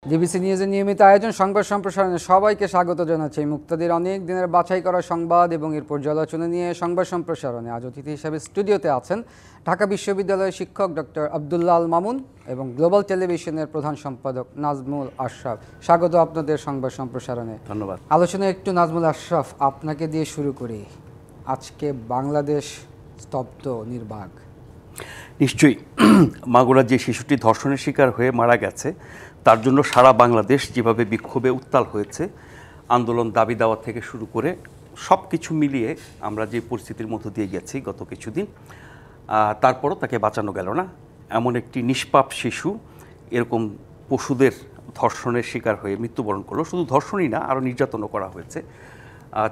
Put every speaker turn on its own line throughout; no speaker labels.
DBC নিউজের নিয়মিত আয়োজন সংবাদ সম্প্রসারণে সবাইকে স্বাগত জানাচ্ছি। মুক্তাদির অনেক দিনের বাছাই করা সংবাদ এবং এর পর্যালোচনা নিয়ে সংবাদ সম্প্রসারণে আজ অতিথি হিসেবে স্টুডিওতে আছেন ঢাকা বিশ্ববিদ্যালয়ের শিক্ষক ডক্টর আব্দুল্লাহ আল মামুন এবং গ্লোবাল টেলিভিশনের প্রধান সম্পাদক নাজমুল আশরাফ। স্বাগত আপনাদের সংবাদ সম্প্রসারণে।
ধন্যবাদ।
আলোচনা একটু নাজমুল আশরাফ, আপনাকে দিয়ে শুরু করি। আজকে বাংলাদেশ স্তব্ধ, নির্বাক।
নিশ্চয়ই মাগুরা যে শিশুটি ধর্ষণের শিকার হয়ে মারা গেছে তার জন্য সারা বাংলাদেশ যেভাবে বিক্ষোভে উত্তাল হয়েছে, আন্দোলন দাবি দেওয়া থেকে শুরু করে সব কিছু মিলিয়ে আমরা যে পরিস্থিতির মধ্য দিয়ে গেছি গত কিছুদিন, তারপরও তাকে বাঁচানো গেল না। এমন একটি নিষ্পাপ শিশু এরকম পশুদের ধর্ষণের শিকার হয়ে মৃত্যুবরণ করলো। শুধু ধর্ষণই না, আরও নির্যাতনও করা হয়েছে।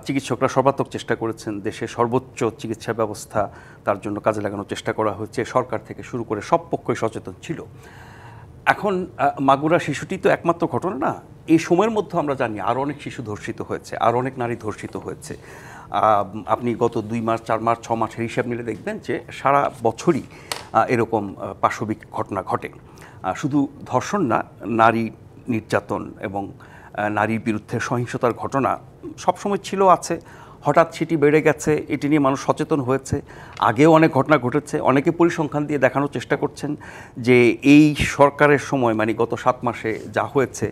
চিকিৎসকরা সর্বাত্মক চেষ্টা করেছেন, দেশের সর্বোচ্চ চিকিৎসা ব্যবস্থা তার জন্য কাজে লাগানোর চেষ্টা করা হয়েছে। সরকার থেকে শুরু করে সব পক্ষই সচেতন ছিল। এখন মাগুরা শিশুটি তো একমাত্র ঘটনা না, এই সময়ের মধ্যে আমরা জানি আরও অনেক শিশু ধর্ষিত হয়েছে, আরও অনেক নারী ধর্ষিত হয়েছে। আপনি গত 2 মাস 4 মাস 6 মাসের হিসাব নিলে দেখবেন যে সারা বছরই এরকম পাশবিক ঘটনা ঘটে। শুধু ধর্ষণ না, নারী নির্যাতন এবং নারীর বিরুদ্ধে সহিংসতার ঘটনা সবসময় ছিল, আছে। হঠাৎ সেটি বেড়ে গেছে, এটি নিয়ে মানুষ সচেতন হয়েছে। আগেও অনেক ঘটনা ঘটেছে। অনেকে পরিসংখ্যান দিয়ে দেখানোর চেষ্টা করছেন যে এই সরকারের সময়, মানে গত 7 মাসে যা হয়েছে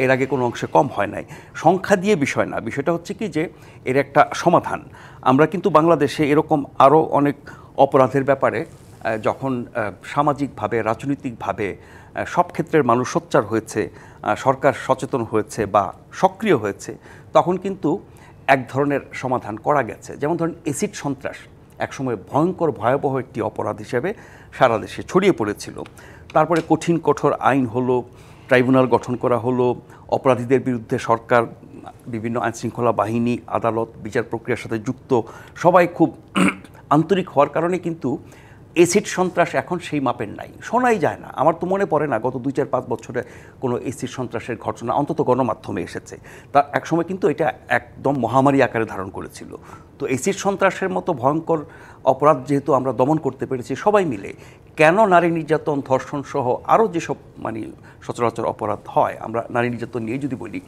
এর আগে কোনো অংশে কম হয় নাই। সংখ্যা দিয়ে বিষয় না, বিষয়টা হচ্ছে কি যে এর একটা সমাধান। আমরা কিন্তু বাংলাদেশে এরকম আরও অনেক অপরাধের ব্যাপারে যখন সামাজিকভাবে, রাজনৈতিকভাবে সব ক্ষেত্রের মানুষ সোচ্চার হয়েছে, সরকার সচেতন হয়েছে বা সক্রিয় হয়েছে, তখন কিন্তু এক ধরনের সমাধান করা গেছে। যেমন ধরুন এসিড সন্ত্রাস একসময় ভয়ঙ্কর ভয়াবহ একটি অপরাধ হিসেবে সারা দেশে ছড়িয়ে পড়েছিল। তারপরে কঠিন কঠোর আইন হলো, ট্রাইব্যুনাল গঠন করা হলো, অপরাধীদের বিরুদ্ধে সরকার, বিভিন্ন আইনশৃঙ্খলা বাহিনী, আদালত, বিচার প্রক্রিয়ার সাথে যুক্ত সবাই খুব আন্তরিক হওয়ার কারণে কিন্তু এসিড সন্ত্রাস এখন সেই মাপের নাই, শোনাই যায় না। আমার তো মনে পড়ে না গত 2, 4, 5 বছরে কোনো এসিড সন্ত্রাসের ঘটনা অন্তত গণমাধ্যমে এসেছে। তার একসময় কিন্তু এটা একদম মহামারী আকারে ধারণ করেছিল। তো এসিড সন্ত্রাসের মতো ভয়ঙ্কর অপরাধ যেহেতু আমরা দমন করতে পেরেছি সবাই মিলে, কেন নারী নির্যাতন, ধর্ষণ সহ আরও যেসব মানে সচরাচর অপরাধ হয়, আমরা নারী নির্যাতন নিয়ে যদি বলি,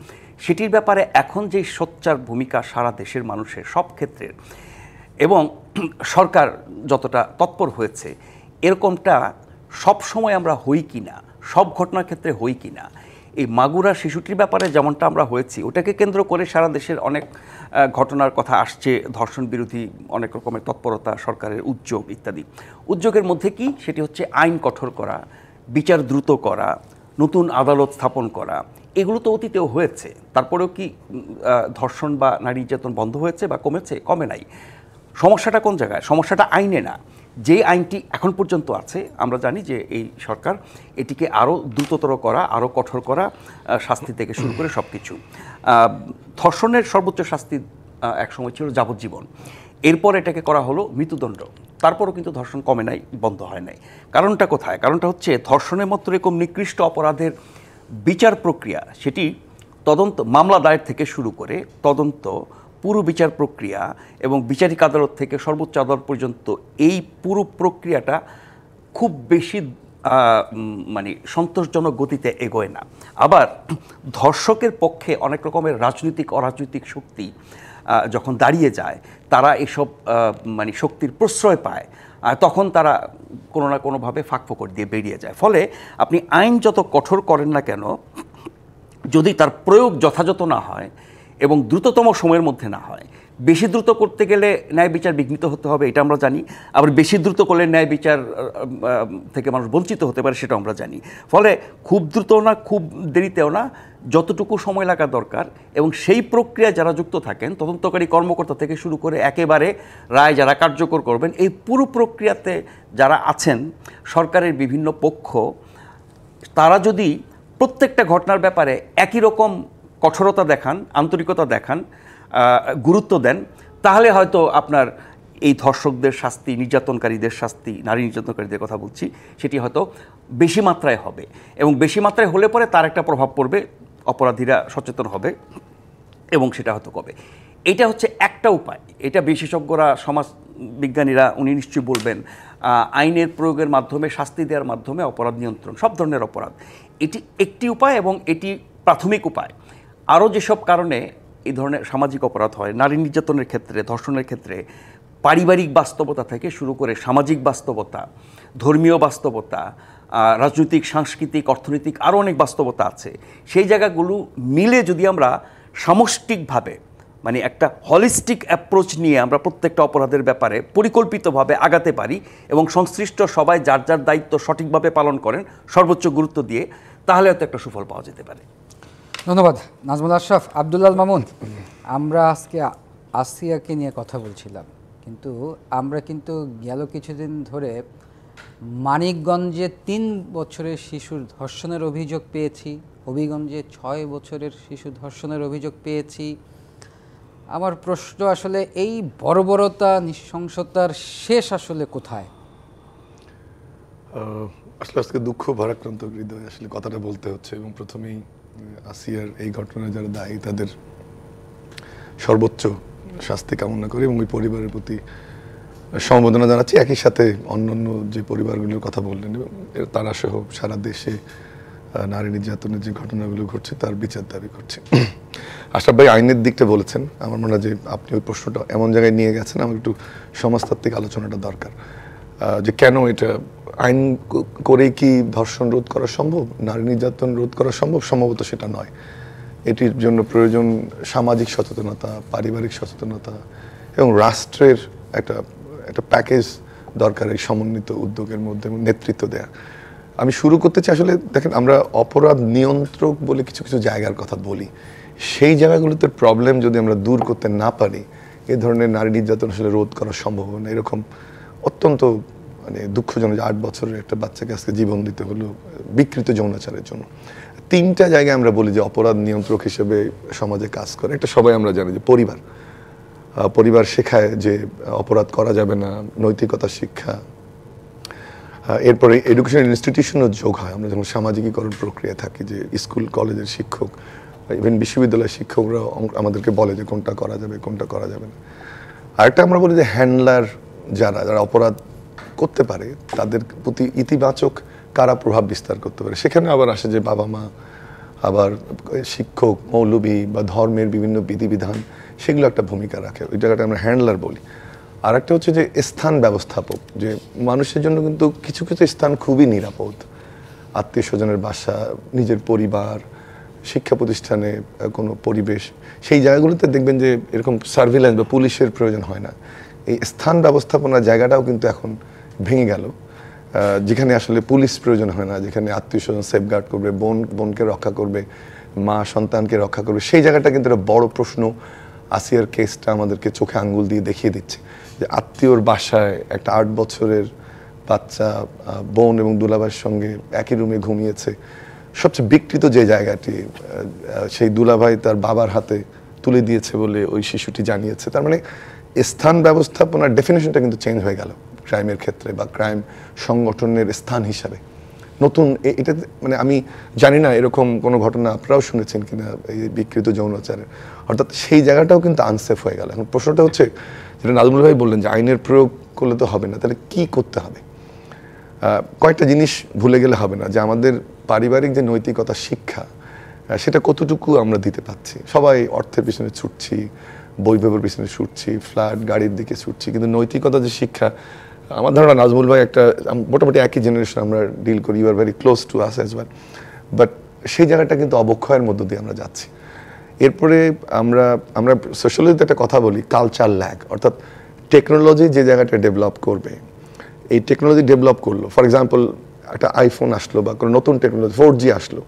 সেটির ব্যাপারে এখন যে সোচ্চার ভূমিকা সারা দেশের মানুষের সব ক্ষেত্রের, এবং সরকার যতটা তৎপর হয়েছে, এরকমটা সব সময় আমরা হই কি না, সব ঘটনার ক্ষেত্রে হই কি না। এই মাগুরা শিশুটির ব্যাপারে যেমনটা আমরা হয়েছি, ওটাকে কেন্দ্র করে সারা দেশের অনেক ঘটনার কথা আসছে। ধর্ষণ বিরোধী অনেক রকমের তৎপরতা, সরকারের উদ্যোগ ইত্যাদি। উদ্যোগের মধ্যে কি, সেটি হচ্ছে আইন কঠোর করা, বিচার দ্রুত করা, নতুন আদালত স্থাপন করা। এগুলো তো অতীতেও হয়েছে। তারপরেও কি ধর্ষণ বা নারী নির্যাতন বন্ধ হয়েছে বা কমেছে? কমে নাই। সমস্যাটা কোন জায়গায়? সমস্যাটা আইনে না। যে আইনটি এখন পর্যন্ত আছে, আমরা জানি যে এই সরকার এটিকে আরও দ্রুততর করা, আরও কঠোর করা, শাস্তি থেকে শুরু করে সব কিছু। ধর্ষণের সর্বোচ্চ শাস্তি একসময় ছিল যাবজ্জীবন, এরপর এটাকে করা হলো মৃত্যুদণ্ড। তারপরও কিন্তু ধর্ষণ কমে নাই, বন্ধ হয় নাই। কারণটা কোথায়? কারণটা হচ্ছে ধর্ষণের মতো এরকম নিকৃষ্ট অপরাধের বিচার প্রক্রিয়া, সেটি তদন্ত, মামলা দায়ের থেকে শুরু করে তদন্ত, পুরো বিচার প্রক্রিয়া এবং বিচারিক আদালত থেকে সর্বোচ্চ আদালত পর্যন্ত এই পুরো প্রক্রিয়াটা খুব বেশি মানে সন্তোষজনক গতিতে এগোয় না। আবার ধর্ষকের পক্ষে অনেক রকমের রাজনৈতিক অরাজনৈতিক শক্তি যখন দাঁড়িয়ে যায়, তারা এসব মানে শক্তির প্রশ্রয় পায়, তখন তারা কোনো না কোনোভাবে ফাঁকফোকর দিয়ে বেরিয়ে যায়। ফলে আপনি আইন যত কঠোর করেন না কেন, যদি তার প্রয়োগ যথাযথ না হয় এবং দ্রুততম সময়ের মধ্যে না হয়, বেশি দ্রুত করতে গেলে ন্যায় বিচার বিঘ্নিত হতে হবে, এটা আমরা জানি। আবার বেশি দ্রুত করলে ন্যায় বিচার থেকে মানুষ বঞ্চিত হতে পারে, সেটা আমরা জানি। ফলে খুব দ্রুতও না, খুব দেরিতেও না, যতটুকু সময় লাগা দরকার, এবং সেই প্রক্রিয়া যারা যুক্ত থাকেন, তদন্তকারী কর্মকর্তা থেকে শুরু করে একেবারে রায় যারা কার্যকর করবেন, এই পুরো প্রক্রিয়াতে যারা আছেন, সরকারের বিভিন্ন পক্ষ, তারা যদি প্রত্যেকটা ঘটনার ব্যাপারে একই রকম কঠোরতা দেখান, আন্তরিকতা দেখান, গুরুত্ব দেন, তাহলে হয়তো আপনার এই ধর্ষকদের শাস্তি, নির্যাতনকারীদের শাস্তি, নারী নির্যাতনকারীদের কথা বলছি, সেটি হয়তো বেশি মাত্রায় হবে। এবং বেশি মাত্রায় হলে পরে তার একটা প্রভাব পড়বে, অপরাধীরা সচেতন হবে এবং সেটা হয়তো কবে। এটা হচ্ছে একটা উপায়। এটা বিশেষজ্ঞরা, সমাজ বিজ্ঞানীরা, উনি নিশ্চয়ই বলবেন, আইনের প্রয়োগের মাধ্যমে, শাস্তি দেওয়ার মাধ্যমে অপরাধ নিয়ন্ত্রণ, সব ধরনের অপরাধ, এটি একটি উপায় এবং এটি প্রাথমিক উপায়। আরও যেসব কারণে এই ধরনের সামাজিক অপরাধ হয়, নারী নির্যাতনের ক্ষেত্রে, ধর্ষণের ক্ষেত্রে পারিবারিক বাস্তবতা থেকে শুরু করে সামাজিক বাস্তবতা, ধর্মীয় বাস্তবতা, রাজনৈতিক, সাংস্কৃতিক, অর্থনৈতিক আরও অনেক বাস্তবতা আছে। সেই জায়গাগুলো মিলে যদি আমরা সামষ্টিকভাবে মানে একটা হলিস্টিক অ্যাপ্রোচ নিয়ে আমরা প্রত্যেকটা অপরাধের ব্যাপারে পরিকল্পিতভাবে আগাতে পারি এবং সংশ্লিষ্ট সবাই যার যার দায়িত্ব সঠিকভাবে পালন করেন সর্বোচ্চ গুরুত্ব দিয়ে, তাহলে হয়তো একটা সুফল পাওয়া যেতে পারে।
ধন্যবাদ নাজমুল আশরাফ। আব্দুল্লাল মামুন, আমরা আজকে আসিয়াকে নিয়ে কথা বলছিলাম, কিন্তু আমরা কিন্তু গেল কিছুদিন ধরে মানিকগঞ্জে 3 বছরের শিশুর ধর্ষণের অভিযোগ পেয়েছি, হবিগঞ্জে 6 বছরের শিশু ধর্ষণের অভিযোগ পেয়েছি। আমার প্রশ্ন আসলে এই বর্বরতা, নৃশংসতার শেষ আসলে কোথায়?
আসলে আজকে দুঃখ ভারাক্রান্ত হৃদয় আসলে কথাটা বলতে হচ্ছে, এবং প্রথমেই আসিয়ার এই ঘটনায় যারা দায়ী তাদের সর্বোচ্চ শাস্তি কামনা করি এবং ওই পরিবারের প্রতি সমবেদনা জানাচ্ছি। একই সাথে অন্যান্য যে পরিবারগুলোর কথা বললেন এবং তারা সহ সারা দেশে নারী নির্যাতনের যে ঘটনাগুলো ঘটছে তার বিচার দাবি করছে। আশরাফ ভাই আইনের দিকটা বলেছেন, আমার মনে হয় যে আপনি ওই প্রশ্নটা এমন জায়গায় নিয়ে গেছেন, আমার একটু সমাজতাত্ত্বিক আলোচনাটা দরকার যে কেন এটা আইন করেই কি ধর্ষণ রোধ করা সম্ভব, নারী নির্যাতন রোধ করা সম্ভব? সম্ভবত সেটা নয়। এটির জন্য প্রয়োজন সামাজিক সচেতনতা, পারিবারিক সচেতনতা এবং রাষ্ট্রের একটা প্যাকেজ দরকার এই সমন্বিত উদ্যোগের মধ্যে নেতৃত্ব দেয়া। আমি শুরু করতে চাই, আসলে দেখেন আমরা অপরাধ নিয়ন্ত্রক বলে কিছু কিছু জায়গার কথা বলি, সেই জায়গাগুলোতে প্রবলেম যদি আমরা দূর করতে না পারি এ ধরনের নারী নির্যাতন আসলে রোধ করা সম্ভব না। এরকম অত্যন্ত মানে দুঃখজনক যে 8 বছরের একটা বাচ্চাকে আজকে জীবন দিতে হলো বিকৃত যৌনাচারের জন্য। 3টা জায়গায় আমরা বলি যে অপরাধ নিয়ন্ত্রক হিসেবে সমাজে কাজ করে। একটা সবাই আমরা জানি যে পরিবার শেখায় যে অপরাধ করা যাবে না, নৈতিকতা শিক্ষা। এরপরে এডুকেশন ইনস্টিটিউশনও যোগ হয়। আমরা যখন সামাজিকীকরণ প্রক্রিয়া থাকি, যে স্কুল কলেজের শিক্ষক, ইভেন বিশ্ববিদ্যালয়ের শিক্ষকরা আমাদেরকে বলে যে কোনটা করা যাবে কোনটা করা যাবে না। আরেকটা আমরা বলি যে হ্যান্ডলার যারা অপরাধ করতে পারে তাদের প্রতি ইতিবাচক কারা প্রভাব বিস্তার করতে পারে। সেখানে আবার আসে যে বাবা মা, আবার শিক্ষক, মৌলবী বা ধর্মের বিভিন্ন বিধিবিধান, সেগুলো একটা ভূমিকা রাখে। ওই জায়গাটা আমরা হ্যান্ডলার বলি। আর একটা হচ্ছে যে স্থান ব্যবস্থাপক, যে মানুষের জন্য কিন্তু কিছু কিছু স্থান খুবই নিরাপদ, আত্মীয় স্বজনের বাসা, নিজের পরিবার, শিক্ষা প্রতিষ্ঠানে কোনো পরিবেশ, সেই জায়গাগুলোতে দেখবেন যে এরকম সার্ভিলেন্স বা পুলিশের প্রয়োজন হয় না। এই স্থান ব্যবস্থাপনার জায়গাটাও কিন্তু এখন ভেঙে গেল, যেখানে আসলে পুলিশ প্রয়োজন হয় না, যেখানে আত্মীয় স্বজন সেফগার্ড করবে, বোনকে রক্ষা করবে, মা সন্তানকে রক্ষা করবে। সেই জায়গাটা কিন্তু একটা বড় প্রশ্ন। আসিয়ার কেসটা আমাদেরকে চোখে আঙ্গুল দিয়ে দেখিয়ে দিচ্ছে যে আত্মীয়র বাসায় একটা 8 বছরের বাচ্চা বোন এবং দুলাভাইয়ের সঙ্গে একই রুমে ঘুমিয়েছে। সবচেয়ে বিকৃত যে জায়গাটি, সেই দুলাভাই তার বাবার হাতে তুলে দিয়েছে বলে ওই শিশুটি জানিয়েছে। তার মানে স্থান ব্যবস্থাপনার ডেফিনেশনটা কিন্তু চেঞ্জ হয়ে গেল ক্রাইমের ক্ষেত্রে, বা ক্রাইম সংগঠনের স্থান হিসাবে নতুন। এটা মানে আমি জানি না এরকম কোনো ঘটনা আপনারাও শুনেছেন কিনা এই বিকৃত যৌনাচারের, অর্থাৎ সেই জায়গাটাও কিন্তু আনসেফ হয়ে গেল। এখন প্রশ্নটা হচ্ছে, যেটা নাজমুল ভাই বললেন যে আইনের প্রয়োগ করলে তো হবে না, তাহলে কি করতে হবে? কয়েকটা জিনিস ভুলে গেলে হবে না, যে আমাদের পারিবারিক যে নৈতিকতা শিক্ষা, সেটা কতটুকু আমরা দিতে পারছি। সবাই অর্থের পিছনে ছুটছি, বৈভবের পিছনে ছুটছি, ফ্ল্যাট গাড়ির দিকে ছুটছি, কিন্তু নৈতিকতা যে শিক্ষা, আমার ধারণা নাজমুল ভাই একটা মোটামুটি একই জেনারেশন আমরা ডিল করি, you are very close to us as well, but সেই জায়গাটা কিন্তু অবক্ষয়ের মধ্য দিয়ে আমরা যাচ্ছি। এরপরে আমরা সোশ্যালজিতে একটা কথা বলি, কালচার ল্যাগ, অর্থাৎ টেকনোলজি যে জায়গাটা ডেভেলপ করবে, এই টেকনোলজি ডেভেলপ করলো, ফর এক্সাম্পল একটা আইফোন আসলো বা কোনো নতুন টেকনোলজি 4G আসলো,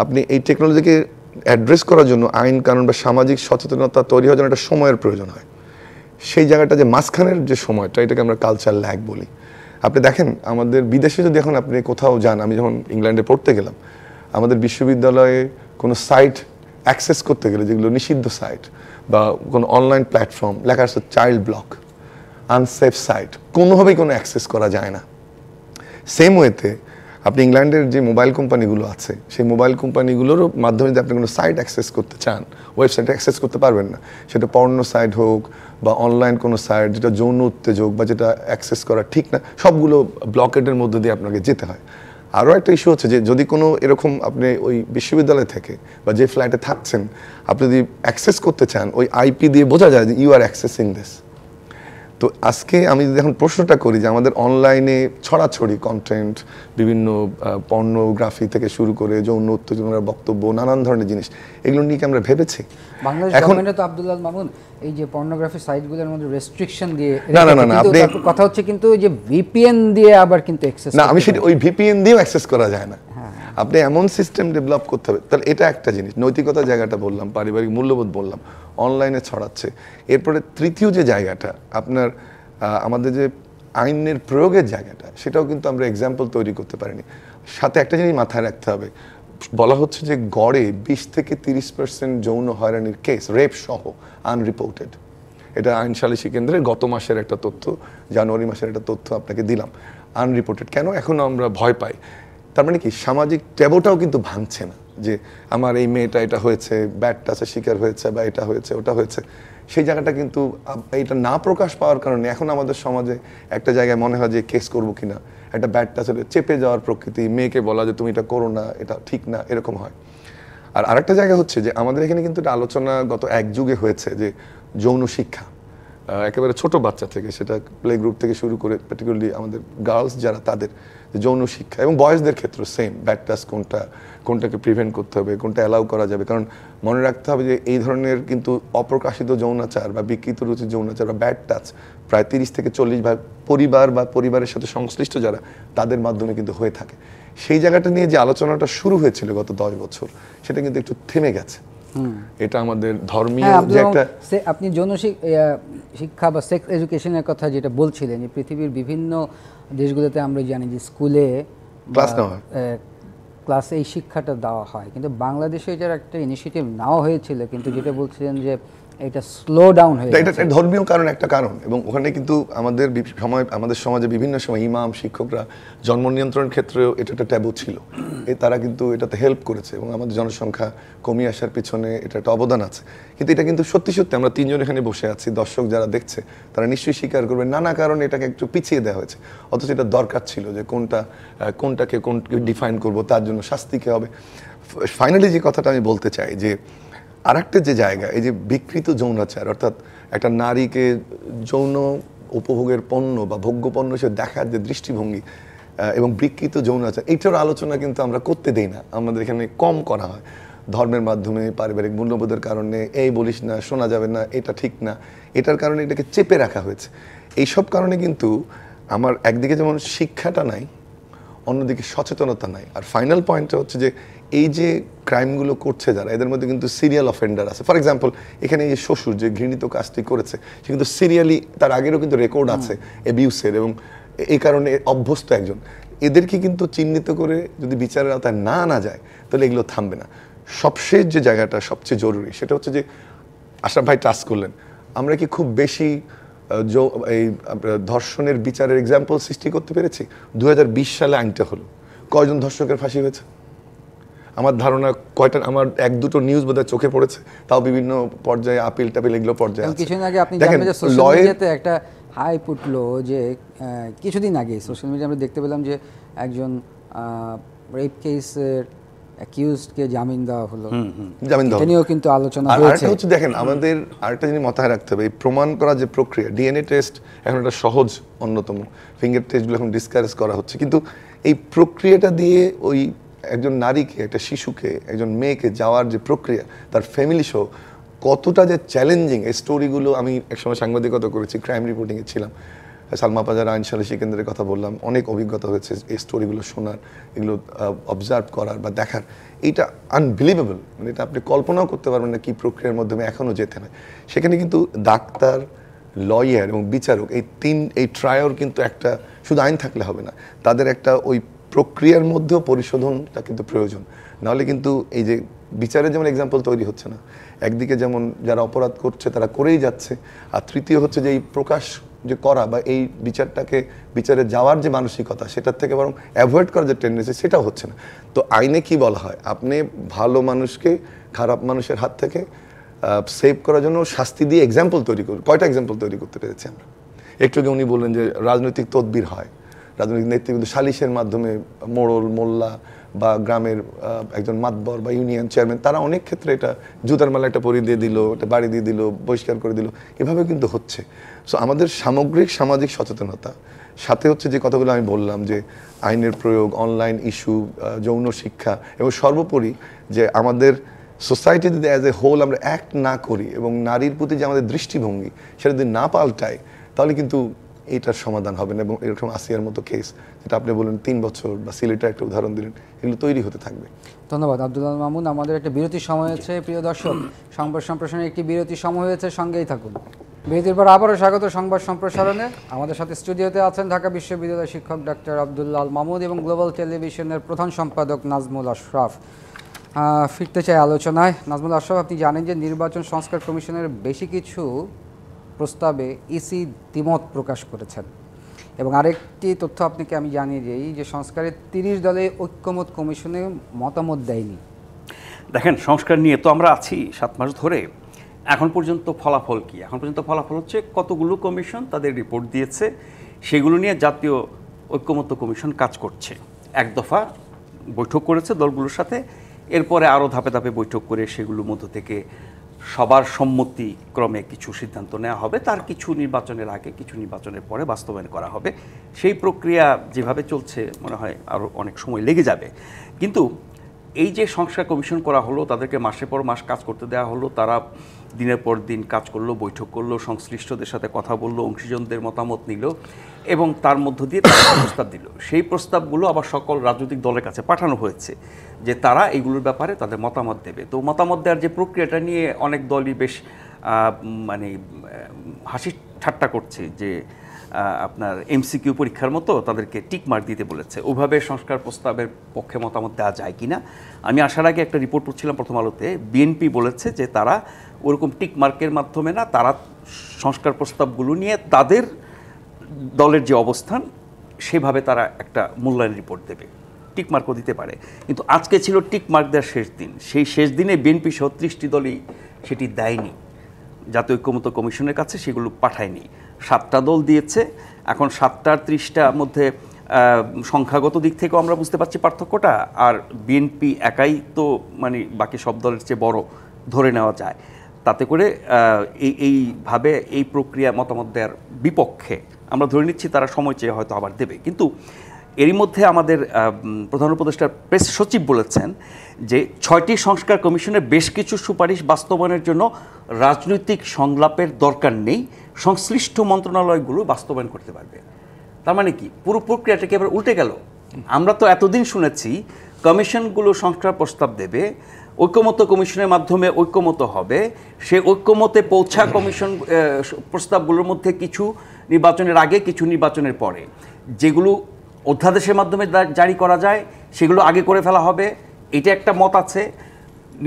আপনি এই টেকনোলজিকে অ্যাড্রেস করার জন্য আইন কানুন বা সামাজিক সচেতনতা তৈরি হওয়ার জন্য একটা সময়ের প্রয়োজন হয়। সেই জায়গাটা যে মাঝখানের যে সময়টা, এটাকে আমরা কালচার ল্যাগ বলি। আপনি দেখেন আমাদের বিদেশে যদি এখন আপনি কোথাও যান, আমি যখন ইংল্যান্ডে পড়তে গেলাম, আমাদের বিশ্ববিদ্যালয়ে কোনো সাইট অ্যাক্সেস করতে গেলে, যেগুলো নিষিদ্ধ সাইট বা কোনো অনলাইন প্ল্যাটফর্ম, লেখা আছে চাইল্ড ব্লক, আনসেফ সাইট, কোনোভাবেই কোনো অ্যাক্সেস করা যায় না। সেম ওয়েতে আপনি ইংল্যান্ডের যে মোবাইল কোম্পানিগুলো আছে, সেই মোবাইল কোম্পানিগুলোরও মাধ্যমে যদি আপনি কোনো সাইট অ্যাক্সেস করতে চান, ওয়েবসাইট অ্যাক্সেস করতে পারবেন না। সেটা পর্ন সাইট হোক বা অনলাইন কোনো সাইট যেটা যৌন উত্তেজক বা যেটা অ্যাক্সেস করা ঠিক না, সবগুলো ব্লকেটের মধ্যে দিয়ে আপনাকে যেতে হয়। আরও একটা ইস্যু হচ্ছে যে যদি কোনো এরকম আপনি ওই বিশ্ববিদ্যালয় থেকে বা যে ফ্ল্যাটে থাকছেন আপনি যদি অ্যাক্সেস করতে চান, ওই আইপি দিয়ে বোঝা যায় যে ইউ আর অ্যাক্সেসিং দিস। তো আজকে আমি যদি এখন প্রশ্নটা করি যে আমাদের অনলাইনে ছড়াছড়ি কন্টেন্ট, বিভিন্ন পর্নোগ্রাফি থেকে শুরু করে যৌন উত্তেজনার বক্তব্য, নানান ধরনের জিনিস, এগুলো নিয়ে কি আমরা ভেবেছি?
বাংলাদেশ গভর্নমেন্ট তো আব্দুল্লাহ মামুন এই যে পর্নোগ্রাফি সাইটগুলোর মধ্যে রেস্ট্রিকশন দিয়ে
না আপনি
কথা হচ্ছে কিন্তু যে ভিপিএন দিয়ে আবার কিন্তু অ্যাক্সেস
না, আমি সেটা ওই ভিপিএন দিয়েও অ্যাক্সেস করা যায় না। আপনি এমন সিস্টেম ডেভেলপ করতে হবে। তাহলে এটা একটা জিনিস, নৈতিকতার জায়গাটা বললাম, পারিবারিক মূল্যবোধ বললাম, অনলাইনে ছড়াচ্ছে। এরপরে তৃতীয় যে জায়গাটা আপনার আমাদের যে আইনের প্রয়োগের জায়গাটা, সেটাও কিন্তু আমরা এক্সাম্পল তৈরি করতে পারিনি। সাথে একটা জিনিস মাথায় রাখতে হবে, বলা হচ্ছে যে গড়ে 20 থেকে 30% যৌন হয়রানির কেস, রেপ সহ, আনরিপোর্টেড। এটা আইন সালিসি কেন্দ্রের গত মাসের একটা তথ্য, জানুয়ারি মাসের একটা তথ্য আপনাকে দিলাম। আনরিপোর্টেড কেন? এখনো আমরা ভয় পাই। তার মানে কি, সামাজিক ট্যাবুটাও কিন্তু ভাঙছে না যে আমার এই মেয়েটা এটা হয়েছে, ব্যাড টাচের শিকার হয়েছে, বা এটা হয়েছে ওটা হয়েছে। সেই জায়গাটা কিন্তু এটা না প্রকাশ পাওয়ার কারণে এখন আমাদের সমাজে একটা জায়গায় মনে হয় যে কেস করবো কিনা, একটা ব্যাড টাচের চেপে যাওয়ার প্রকৃতি, মেয়েকে বলা যে তুমি এটা করো না, এটা ঠিক না, এরকম হয়। আর আরেকটা জায়গা হচ্ছে যে আমাদের এখানে কিন্তু একটা আলোচনা গত এক যুগে হয়েছে যে যৌন শিক্ষা, একেবারে ছোট বাচ্চা থেকে, সেটা প্লে গ্রুপ থেকে শুরু করে পার্টিকুলারলি আমাদের গার্লস যারা, তাদের যৌন শিক্ষা, এবং বয়েজদের ক্ষেত্রে সেম, ব্যাড টাচ কোনটাকে প্রিভেন্ট করতে হবে, কোনটা অ্যালাউ করা যাবে। কারণ মনে রাখতে হবে যে এই ধরনের কিন্তু অপ্রকাশিত যৌনাচার বা বিকৃত রুচির যৌনাচার বা ব্যাড টাচ প্রায় 30 থেকে 40% পরিবার বা পরিবারের সাথে সংশ্লিষ্ট যারা, তাদের মাধ্যমে কিন্তু হয়ে থাকে। সেই জায়গাটা নিয়ে যে আলোচনাটা শুরু হয়েছিল গত 10 বছর, সেটা কিন্তু একটু থেমে গেছে। এটা আমাদের ধর্মীয় যে একটা,
আপনি যৌন শিক্ষা বা সেক্স এডুকেশনের কথা যেটা বলছিলেন, যে পৃথিবীর বিভিন্ন দেশগুলোতে আমরা জানি যে স্কুলে ক্লাসে এই শিক্ষাটা দেওয়া হয়, কিন্তু বাংলাদেশে এটার একটা ইনিশিয়েটিভ নেওয়া হয়েছিল, কিন্তু যেটা বলছিলেন যে এটা স্লো ডাউন হয়ে
এটা ধর্মীয় কারণ, একটা কারণ। এবং ওখানে কিন্তু আমাদের সমাজে বিভিন্ন সময় ইমাম, শিক্ষকরা জন্ম নিয়ন্ত্রণের ক্ষেত্রেও এটা একটা ট্যাবু ছিল। তারা কিন্তু এটাতে হেল্প করেছে এবং আমাদের জনসংখ্যা কমিয়ে আসার পিছনে এটা একটা অবদান আছে। কিন্তু এটা কিন্তু সত্যি সত্যি আমরা তিনজন এখানে বসে আছি, দর্শক যারা দেখছে তারা নিশ্চয়ই স্বীকার করবে নানা কারণে এটাকে একটু পিছিয়ে দেওয়া হয়েছে। অথচ এটা দরকার ছিল যে কোনটাকে ডিফাইন করব, তার জন্য শাস্তি কে হবে। ফাইনালি যে কথাটা আমি বলতে চাই যে আরেকটা যে জায়গা, এই যে বিকৃত যৌনাচার, অর্থাৎ একটা নারীকে যৌন উপভোগের পণ্য বা ভোগ্য পণ্য হিসেবে দেখার যে দৃষ্টিভঙ্গি এবং বিকৃত যৌনাচার, এইটার আলোচনা কিন্তু আমরা করতে দেই না, আমাদের এখানে কম করা হয়। ধর্মের মাধ্যমে, পারিবারিক মূল্যবোধের কারণে, এই বলিস না, শোনা যাবে না, এটা ঠিক না, এটার কারণে এটাকে চেপে রাখা হয়েছে। এইসব কারণে কিন্তু আমার একদিকে যেমন শিক্ষাটা নাই, অন্যদিকে সচেতনতা নাই। আর ফাইনাল পয়েন্টটা হচ্ছে যে এই যে ক্রাইমগুলো করছে যারা, এদের মধ্যে কিন্তু সিরিয়াল অফেন্ডার আছে। ফর এক্সাম্পল, এখানে এই শ্বশুর যে ঘৃণিত কাজটি করেছে, সে কিন্তু সিরিয়ালি, তার আগেরও কিন্তু রেকর্ড আছে অ্যাবিউসের, এবং এই কারণে অভ্যস্ত একজন। এদেরকে কিন্তু চিহ্নিত করে যদি বিচারের আওতায় না আনা যায়, তাহলে এগুলো থামবে না। সবশেষ যে জায়গাটা সবচেয়ে জরুরি, সেটা হচ্ছে যে আশরাফ ভাই টাচ করলেন, আমরা কি খুব বেশি এই ধর্ষণের বিচারের এক্সাম্পল সৃষ্টি করতে পেরেছি? 2020 সালে আইনটা হলো, কয়জন ধর্ষকের ফাঁসি হয়েছে? আমার ধারণা কয়টা, আমার 1-2টো নিউজ বোধহয় চোখে পড়েছে, তাও বিভিন্ন পর্যায়ে আপিল টাপিল এগুলো পর্যায়ে আছে।
কিছুদিন আগে আপনি জানেন যে সোশ্যাল মিডিয়াতে একটা হাইপ উঠলো, যে কিছুদিন আগে সোশ্যাল মিডিয়া আমরা দেখতে পেলাম যে একজন রেপ কেসের অ্যাকিউজডকে জামিন দেওয়া হলো, এটা নিয়েও কিন্তু আলোচনা হয়েছে।
হচ্ছে দেখেন, আমাদের আরেকটা জিনিস মাথায় রাখতে হবে, এই প্রমাণ করা যে প্রক্রিয়া, ডিএনএ টেস্ট এখন একটা সহজ, অন্যতম, ফিঙ্গার টেস্টগুলো এখন ডিসকারেজ করা হচ্ছে, কিন্তু এই প্রক্রিয়াটা দিয়ে ওই একজন নারীকে, একটা শিশুকে, একজন মেয়েকে যাওয়ার যে প্রক্রিয়া, তার ফ্যামিলি সহ কতটা যে চ্যালেঞ্জিং, এই স্টোরিগুলো আমি একসময় সাংবাদিকতা করেছি, ক্রাইম রিপোর্টিংয়ে ছিলাম, সালমা পাজার আইন সালিসি কেন্দ্রের কথা বললাম, অনেক অভিজ্ঞতা হয়েছে এই স্টোরিগুলো শোনার, এগুলো অবজার্ভ করার বা দেখার। এইটা আনবিলিভেবল, মানে এটা আপনি কল্পনাও করতে পারবেন না কি প্রক্রিয়ার মাধ্যমে এখনও যেতে হয়। সেখানে কিন্তু ডাক্তার, লয়ার এবং বিচারক, এই ট্রায়াল কিন্তু একটা, শুধু আইন থাকলে হবে না, তাদের একটা ওই প্রক্রিয়ার মধ্যেও পরিশোধনটা কিন্তু প্রয়োজন। নাহলে কিন্তু এই যে বিচারের যেমন এক্সাম্পল তৈরি হচ্ছে না, একদিকে যেমন যারা অপরাধ করছে তারা করেই যাচ্ছে, আর তৃতীয় হচ্ছে যে এই প্রকাশ যে করা বা এই বিচারে যাওয়ার যে মানসিকতা, সেটার থেকে বরং অ্যাভয়েড করার যে টেন্ডেন্সি, সেটাও হচ্ছে না। তো আইনে কি বলা হয়, আপনি ভালো মানুষকে খারাপ মানুষের হাত থেকে সেভ করার জন্য শাস্তি দিয়ে এক্সাম্পল তৈরি করি। কয়টা এক্সাম্পল তৈরি করতে পেরেছি আমরা? একটু আগে উনি বললেন যে রাজনৈতিক তদবির হয়, রাজনৈতিক নেতৃবৃন্দ সালিশের মাধ্যমে মোড়ল মোল্লা বা গ্রামের একজন মাতবর বা ইউনিয়ন চেয়ারম্যান তারা অনেক ক্ষেত্রে এটা জুতার মালা একটা পরিয়ে দিয়ে দিল, একটা বাড়ি দিয়ে দিল, বহিষ্কার করে দিল, এভাবে কিন্তু হচ্ছে। সো আমাদের সামগ্রিক সামাজিক সচেতনতা সাথে হচ্ছে যে কথাগুলো আমি বললাম যে আইনের প্রয়োগ, অনলাইন ইস্যু, যৌন শিক্ষা এবং সর্বোপরি যে আমাদের সোসাইটিতে অ্যাজ এ হোল আমরা অ্যাক্ট না করি এবং নারীর প্রতি যে আমাদের দৃষ্টিভঙ্গি সেটা যদি না পাল্টায় তাহলে কিন্তু এটার সমাধান হবে না। এবং এরকম আসিয়ার মতো কেস যেটা আপনি বললেন 3 বছর বা সিলেটের একটা উদাহরণ দিলেন, এগুলো তৈরি হতে থাকবে।
ধন্যবাদ আব্দুল আল মামুন। আমাদের একটা বিরতির সময় হয়েছে, প্রিয় দর্শক, সংবাদ সম্প্রসারণের একটি বিরতির সময় হয়েছে, সঙ্গেই থাকুন। বিরতির পর আবারও স্বাগত সংবাদ সম্প্রসারণে। আমাদের সাথে স্টুডিওতে আছেন ঢাকা বিশ্ববিদ্যালয়ের শিক্ষক ডাক্তার আব্দুল্লাহ আল মামুন এবং গ্লোবাল টেলিভিশনের প্রধান সম্পাদক নাজমুল আশরাফ। ফিরতে চাই আলোচনায়। নাজমুল আশরাফ, আপনি জানেন যে নির্বাচন সংস্কার কমিশনের বেশি কিছু প্রস্তাবে ইসি দ্বিমত প্রকাশ করেছেন এবং আরেকটি তথ্য আপনাকে আমি জানিয়ে দিই যে সংস্কারের 30 দলে ঐক্যমত কমিশনে মতামত দেয়নি।
দেখেন, সংস্কার নিয়ে তো আমরা আছি 7 মাস ধরে। এখন পর্যন্ত ফলাফল কি? এখন পর্যন্ত ফলাফল হচ্ছে কতগুলো কমিশন তাদের রিপোর্ট দিয়েছে, সেগুলো নিয়ে জাতীয় ঐক্যমত্য কমিশন কাজ করছে। এক দফা বৈঠক করেছে দলগুলোর সাথে, এরপরে আরও ধাপে ধাপে বৈঠক করে সেগুলোর মধ্য থেকে সবার সম্মতিক্রমে কিছু সিদ্ধান্ত নেওয়া হবে। তার কিছু নির্বাচনের আগে, কিছু নির্বাচনের পরে বাস্তবায়ন করা হবে। সেই প্রক্রিয়া যেভাবে চলছে মনে হয় আরও অনেক সময় লেগে যাবে। কিন্তু এই যে সংস্কার কমিশন করা হলো, তাদেরকে মাসের পর মাস কাজ করতে দেওয়া হলো, তারা দিনের পর দিন কাজ করলো, বৈঠক করলো, সংশ্লিষ্টদের সাথে কথা বললো, অংশীজনদের মতামত নিল এবং তার মধ্য দিয়ে তারা প্রস্তাব দিল। সেই প্রস্তাবগুলো আবার সকল রাজনৈতিক দলের কাছে পাঠানো হয়েছে যে তারা এইগুলোর ব্যাপারে তাদের মতামত দেবে। তো মতামত দেওয়ার যে প্রক্রিয়াটা নিয়ে অনেক দলই বেশ মানে হাসি ঠাট্টা করছে যে আপনার এমসিকিউ পরীক্ষার মতো তাদেরকে টিক মার্ক দিতে বলেছে। ওইভাবে সংস্কার প্রস্তাবের পক্ষে মতামত দেওয়া যায় কিনা। আমি আসার আগে একটা রিপোর্ট পড়ছিলাম প্রথম আলোতে, বিএনপি বলেছে যে তারা ওরকম টিক মার্কের মাধ্যমে না, তারা সংস্কার প্রস্তাবগুলো নিয়ে তাদের দলের যে অবস্থান সেভাবে তারা একটা মূল্যায়ন রিপোর্ট দেবে, টিক মার্কও দিতে পারে। কিন্তু আজকে ছিল টিক মার্ক দেওয়ার শেষ দিন। সেই শেষ দিনে বিএনপি সহ 30টি দলই সেটি দেয়নি জাতীয় ঐক্যমত্য কমিশনের কাছে, সেগুলো পাঠায়নি। 7টা দল দিয়েছে। এখন 7টার 30টার মধ্যে সংখ্যাগত দিক থেকেও আমরা বুঝতে পারছি পার্থক্যটা। আর বিএনপি একাই তো মানে বাকি সব দলের চেয়ে বড় ধরে নেওয়া যায়। তাতে করে এইভাবে এই প্রক্রিয়া মতামত দেওয়ার বিপক্ষে আমরা ধরে নিচ্ছি তারা সময় চেয়ে হয়তো আবার দেবে। কিন্তু এরই মধ্যে আমাদের প্রধান উপদেষ্টা প্রেস সচিব বলেছেন যে 6টি সংস্কার কমিশনের বেশ কিছু সুপারিশ বাস্তবায়নের জন্য রাজনৈতিক সংলাপের দরকার নেই, সংশ্লিষ্ট মন্ত্রণালয়গুলো বাস্তবায়ন করতে পারবে। তার মানে কি, পুরো প্রক্রিয়াটা কি এবার উল্টে গেল? আমরা তো এতদিন শুনেছি কমিশনগুলো সংস্কার প্রস্তাব দেবে, ঐক্যমত্য কমিশনের মাধ্যমে ঐক্যমত হবে, সে ঐক্যমতে পৌঁছা কমিশন প্রস্তাবগুলোর মধ্যে কিছু নির্বাচনের আগে, কিছু নির্বাচনের পরে, যেগুলো অধ্যাদেশের মাধ্যমে জারি করা যায় সেগুলো আগে করে ফেলা হবে, এটা একটা মত আছে।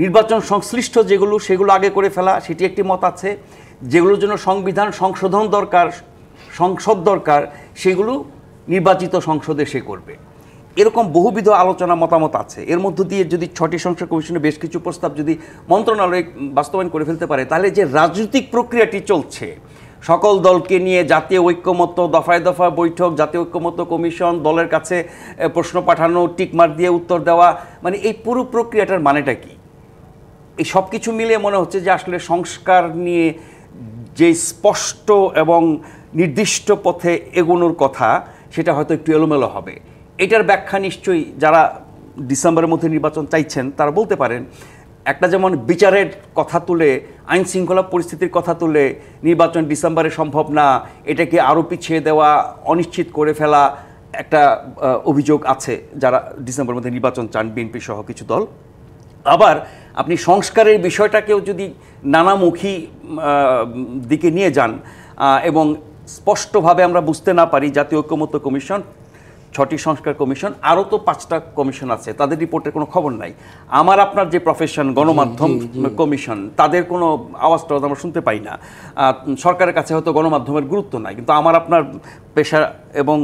নির্বাচন সংশ্লিষ্ট যেগুলো সেগুলো আগে করে ফেলা, সেটি একটি মত আছে। যেগুলোর জন্য সংবিধান সংশোধন দরকার, সংসদ দরকার, সেগুলো নির্বাচিত সংসদে সে করবে। এরকম বহুবিধ আলোচনা মতামত আছে। এর মধ্য দিয়ে যদি 6টি সংস্কার কমিশনের বেশ কিছু প্রস্তাব যদি মন্ত্রণালয় বাস্তবায়ন করে ফেলতে পারে, তাহলে যে রাজনৈতিক প্রক্রিয়াটি চলছে সকল দলকে নিয়ে, জাতীয় ঐক্যমত্য, দফায় দফায় বৈঠক, জাতীয় ঐক্যমত্য কমিশন, দলের কাছে প্রশ্ন পাঠানো, টিকমার্ক দিয়ে উত্তর দেওয়া, মানে এই পুরো প্রক্রিয়াটার মানেটা কি? এই সব কিছু মিলিয়ে মনে হচ্ছে যে আসলে সংস্কার নিয়ে যে স্পষ্ট এবং নির্দিষ্ট পথে এগোনোর কথা সেটা হয়তো একটু এলোমেলো হবে। এটার ব্যাখ্যা নিশ্চয়ই যারা ডিসেম্বরের মধ্যে নির্বাচন চাইছেন তারা বলতে পারেন। একটা যেমন বিচারের কথা তুলে, আইন শৃঙ্খলা পরিস্থিতির কথা তুলে নির্বাচন ডিসেম্বরে সম্ভব না, এটাকে আরও পিছিয়ে দেওয়া, অনিশ্চিত করে ফেলা একটা অভিযোগ আছে যারা ডিসেম্বরের মধ্যে নির্বাচন চান, বিএনপি সহ কিছু দল। আবার আপনি সংস্কারের বিষয়টাকেও যদি নানামুখী দিকে নিয়ে যান এবং স্পষ্টভাবে আমরা বুঝতে না পারি, জাতীয় ঐক্যমত্য কমিশন, 6টি সংস্কার কমিশন, আরও তো 5টা কমিশন আছে, তাদের রিপোর্টের কোনো খবর নাই। আমার আপনার যে প্রফেশন গণমাধ্যম কমিশন, তাদের কোনো আওয়াজটা আমরা শুনতে পাই না। সরকারের কাছে হয়তো গণমাধ্যমের গুরুত্ব নাই, কিন্তু আমার আপনার পেশা এবং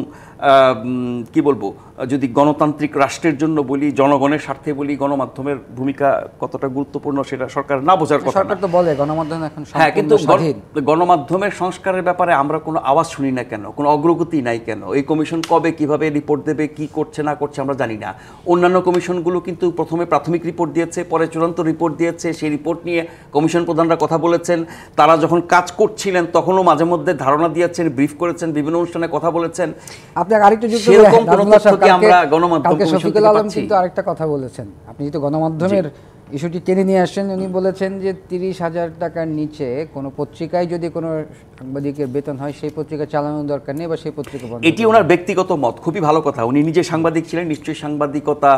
কি বলবো যদি গণতান্ত্রিক রাষ্ট্রের জন্য বলি, জনগণের স্বার্থে বলি, গণমাধ্যমের ভূমিকা কতটা গুরুত্বপূর্ণ সেটা সরকার না বোঝার কথা
সরকার তো বলে গণমাধ্যম এখন
হ্যাঁ, কিন্তু
সম্পূর্ণ স্বাধীন।
গণমাধ্যমের সংস্কারের ব্যাপারে আমরা কোনো আওয়াজ শুনি না কেন, কোনো অগ্রগতি নাই কেন? এই কমিশন কবে কিভাবে রিপোর্ট দেবে, কি করছে না করছে আমরা জানি না। অন্যান্য কমিশনগুলো কিন্তু প্রথমে প্রাথমিক রিপোর্ট দিয়েছে, পরে চূড়ান্ত রিপোর্ট দিয়েছে। সেই রিপোর্ট নিয়ে কমিশন প্রধানরা কথা বলেছেন, তারা যখন কাজ করছিলেন তখনও মাঝে মধ্যে ধারণা দিয়েছেন, ব্রিফ করেছেন, বিভিন্ন অনুষ্ঠানে কথা বলেছেন।
আপনি আরেকটু যুক্ত
সেরকম
করেন,
কোনো
নাজমুল্লাহ
তথ্য
সাহেব,
কি আমরা
কালকে-
গণমাধ্যম
কালকে
কমিশন
শফিকুল
থেকে
আলম
পাচ্ছি?
কিন্তু আরেকটা কথা বলেছেন, আপনি যেহেতু গণমাধ্যমের ইস্যুটি টেনে নিয়ে আসেন, উনি বলেছেন যে 30,000 টাকার নিচে কোনো পত্রিকায় যদি কোনো সাংবাদিকের বেতন হয় সেই পত্রিকা চালানোর দরকার নেই বা সেই পত্রিকা বন্ধ
এটি ওনার ব্যক্তিগত মত, খুবই ভালো কথা। উনি নিজে সাংবাদিক ছিলেন, নিশ্চয়ই সাংবাদিকতা,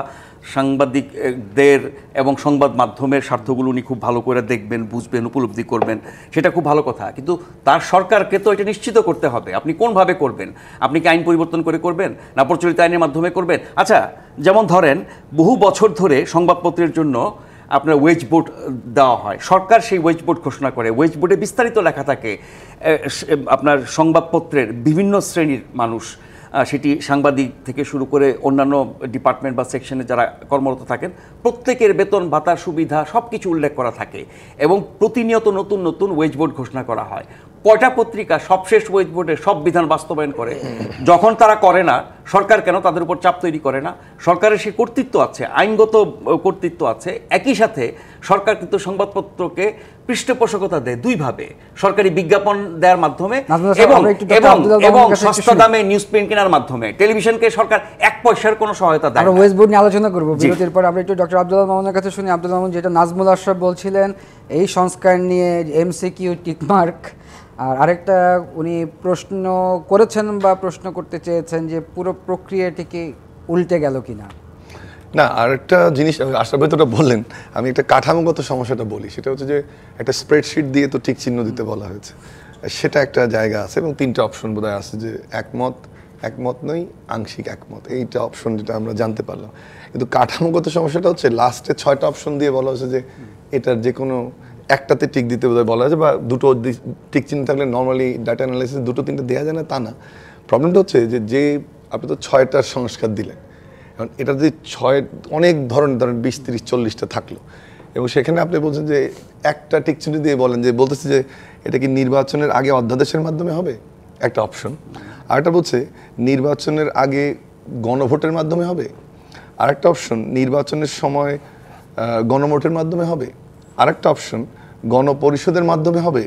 সাংবাদিকদের এবং সংবাদ মাধ্যমের স্বার্থগুলো উনি খুব ভালো করে দেখবেন, বুঝবেন, উপলব্ধি করবেন, সেটা খুব ভালো কথা। কিন্তু তার সরকারকে তো এটা নিশ্চিত করতে হবে। আপনি কোনভাবে করবেন? আপনি কি আইন পরিবর্তন করে করবেন, না প্রচলিত আইনের মাধ্যমে করবেন? আচ্ছা, যেমন ধরেন বহু বছর ধরে সংবাদপত্রের জন্য আপনার ওয়েজ বোর্ড দেওয়া হয়, সরকার সেই ওয়েজ বোর্ড ঘোষণা করে। ওয়েজ বোর্ডে বিস্তারিত লেখা থাকে আপনার সংবাদপত্রের বিভিন্ন শ্রেণীর মানুষ, সেটি সাংবাদিক থেকে শুরু করে অন্যান্য ডিপার্টমেন্ট বা সেকশনে যারা কর্মরত থাকেন, প্রত্যেকের বেতন ভাতা সুবিধা সব কিছু উল্লেখ করা থাকে এবং প্রতিনিয়ত নতুন নতুন ওয়েজ বোর্ড ঘোষণা করা হয়। কয়টা পত্রিকা সবশেষ ওয়েজ বোর্ডের সব বিধান বাস্তবায়ন করে? যখন তারা করে না, সরকার কেন তাদের উপর চাপ তৈরি করে না? সরকারের সে কর্তৃত্ব আছে, আইনগত কর্তৃত্ব আছে। একই সাথে সরকার কিন্তু সংবাদপত্রকে পৃষ্ঠপোষকতা দেয় দুইভাবে, সরকারি বিজ্ঞাপন দেওয়ার মাধ্যমে এবং সস্তা দামে নিউজ প্রিন্ট কেনার মাধ্যমে। টেলিভিশনকে সরকার 1 পয়সার কোনো সহায়তা দেয় না।
আমরা ওয়েজ বোর্ড নিয়ে আলোচনা করবো বিরতির পর। আমরা একটু ডক্টর আব্দুল্লাহ মামুনের কাছে শুনি। আব্দুল্লাহ মামুন, যেটা নাজমুল আশরাফ বলছিলেন এই সংস্কার নিয়ে এমসিকিউ টিকমার্ক, আর আরেকটা উনি প্রশ্ন করেছেন বা প্রশ্ন করতে চেয়েছেন যে পুরো প্রক্রিয়াটিকে উল্টে গেল কিনা।
না, আর একটা জিনিস আশরাফ ভাই তোটা বললেন, আমি একটা কাঠামোগত সমস্যাটা বলি। সেটা হচ্ছে যে একটা স্প্রেডশিট দিয়ে তো ঠিক চিহ্ন দিতে বলা হয়েছে, সেটা একটা জায়গা আছে এবং 3টে অপশন বোধহয় আছে, যে একমত, একমত নই, আংশিক একমত, এইটা অপশন যেটা আমরা জানতে পারলাম। কিন্তু কাঠামোগত সমস্যাটা হচ্ছে লাস্টে 6টা অপশন দিয়ে বলা হয়েছে যে এটার যে কোনো একটাতে টিক দিতে বোধহয় বলা হয়েছে, বা দুটো টিক চিহ্ন থাকলে নর্মালি ডাটা অ্যানালাইসিস 2-3টে দেওয়া যায় না, তা না। প্রবলেমটা হচ্ছে যে আপনি তো 6টার সংস্কার দিলেন, এখন এটা যদি 6 অনেক ধরনের 20, 30, 40টা থাকলো, এবং সেখানে আপনি বলছেন যে একটা টিক চিহ্ন দিয়ে বলেন যে বলতেছে যে এটা কি নির্বাচনের আগে অধ্যাদেশের মাধ্যমে হবে, একটা অপশন। আরেকটা বলছে নির্বাচনের আগে গণভোটের মাধ্যমে হবে, আরেকটা অপশন নির্বাচনের সময় গণভোটের মাধ্যমে হবে, আরেকটা অপশন গণপরিষদের মাধ্যমে হবে,